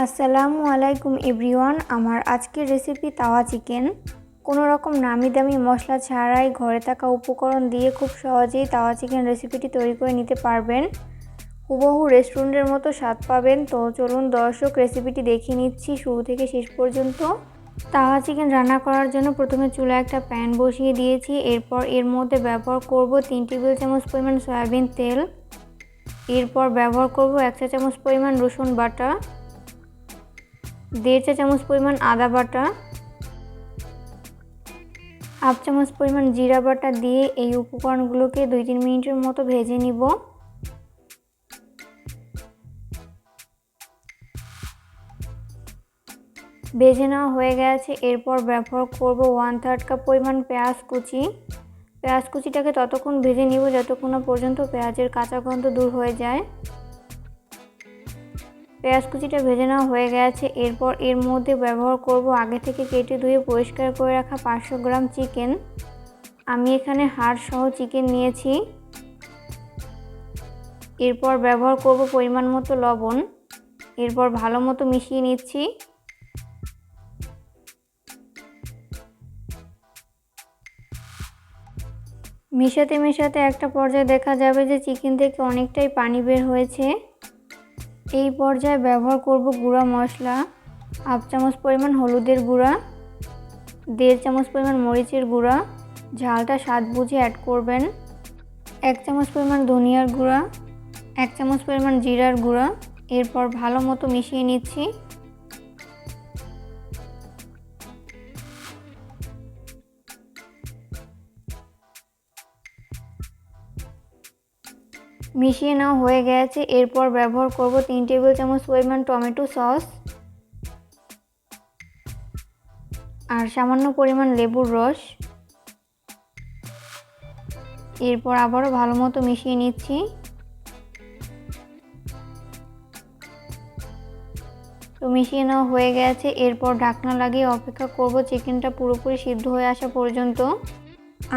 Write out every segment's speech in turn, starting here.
আসসালামু আলাইকুম এভরিওয়ান। আমার আজকের রেসিপি তাওয়া চিকেন। কোনো রকম নামি দামি মশলা ছাড়াই ঘরে থাকা উপকরণ দিয়ে খুব সহজেই তাওয়া চিকেন রেসিপিটি তৈরি করে নিতে পারবেন। হুবহু রেস্টুরেন্টের মতো স্বাদ পাবেন। তো চলুন দর্শক, রেসিপিটি দেখিয়ে নিচ্ছি শুরু থেকে শেষ পর্যন্ত। তাওয়া চিকেন রান্না করার জন্য প্রথমে চুলায় একটা প্যান বসিয়ে দিয়েছি। এরপর এর মধ্যে ব্যবহার করব 3 টেবিল চামচ পরিমাণ সয়াবিন তেল। এরপর ব্যবহার করব 1 চা চামচ পরিমাণ রসুন বাটা, 1.5 চা চামচ পরিমাণ আদা বাটা, 1/2 চামচ পরিমাণ জিরা বাটা দিয়ে এই উপকরণগুলোকে 2-3 মিনিটের মতো ভেজে নিব। ভেজে নেওয়া হয়ে গেছে। এরপর ব্যবহার করব 1/3 কাপ পরিমাণ পেঁয়াজ কুচি। পেঁয়াজ কুচিটাকে ততক্ষণ ভেজে নিব যতক্ষণ না পর্যন্ত পেঁয়াজের কাঁচা গন্ধ দূর হয়ে যায়। পেঁয়াজ কুচিটা ভেজে নেওয়া হয়ে গেছে। এরপর এর মধ্যে ব্যবহার করব আগে থেকে কেটে ধুয়ে পরিষ্কার করে রাখা 500 গ্রাম চিকেন। আমি এখানে হাড় সহ চিকেন নিয়েছি। এরপর ব্যবহার করব পরিমাণ মতো লবণ। এরপর ভালো মতো মিশিয়ে নিচ্ছি। মেশাতে মেশাতে একটা পর্যায়ে দেখা যাবে যে চিকেন থেকে অনেকটাই পানি বের হয়েছে। এই পর্যায়ে ব্যবহার করব গুঁড়া মশলা, 1/2 চামচ পরিমাণ হলুদের গুঁড়া, 1.5 চামচ পরিমাণ মরিচের গুঁড়া, ঝালটা স্বাদ বুঝে অ্যাড করবেন, 1 চামচ পরিমাণ ধনিয়ার গুঁড়া, 1 চামচ পরিমাণ জিরার গুঁড়া। এরপর ভালো মতো মিশিয়ে নিচ্ছি। মিশিয়ে নেওয়া হয়ে গেছে। এরপর ব্যবহার করব 3 টেবিল চামচ পরিমাণ টমেটো সস আর সামান্য পরিমাণ লেবুর রস। এরপর আবারও ভালো মতো মিশিয়ে নিচ্ছি। তো মিশিয়ে নেওয়া হয়ে গেছে। এরপর ঢাকনা লাগিয়ে অপেক্ষা করব চিকেনটা পুরোপুরি সিদ্ধ হয়ে আসা পর্যন্ত।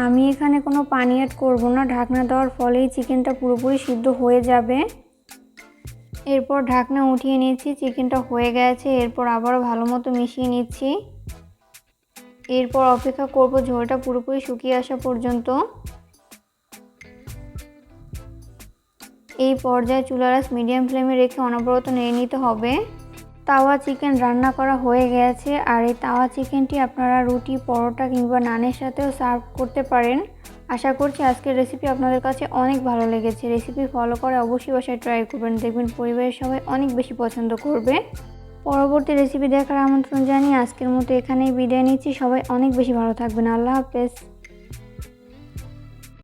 আমি এখানে কোনো পানি অ্যাড করব না, ঢাকনা দেওয়ার ফলেই চিকেনটা পুরোপুরি সিদ্ধ হয়ে যাবে। এরপর ঢাকনা উঠিয়ে নিচ্ছি। চিকেনটা হয়ে গেছে। এরপর আবারও ভালো মতো মিশিয়ে নিচ্ছি। এরপর অপেক্ষা করব ঝোলটা পুরোপুরি শুকিয়ে আসা পর্যন্ত। এই পর্যায়ে চুলার আঁচ মিডিয়াম ফ্লেমে রেখে অনবরত নেড়ে নিতে হবে। তাওয়া চিকেন রান্না করা হয়ে গেছে। আর এই তাওয়া চিকেনটি আপনারা রুটি, পরোটা কিংবা নানের সাথেও সার্ভ করতে পারেন। আশা করছি আজকের রেসিপি আপনাদের কাছে অনেক ভালো লেগেছে। রেসিপি ফলো করে অবশ্যই বাসায় ট্রাই করবেন, দেখবেন পরিবারের সবাই অনেক বেশি পছন্দ করবে। পরবর্তী রেসিপি দেখার আমন্ত্রণ জানিয়ে আজকের মতো এখানেই বিদায় নিচ্ছি। সবাই অনেক বেশি ভালো থাকবেন। আল্লাহ হাফেজ।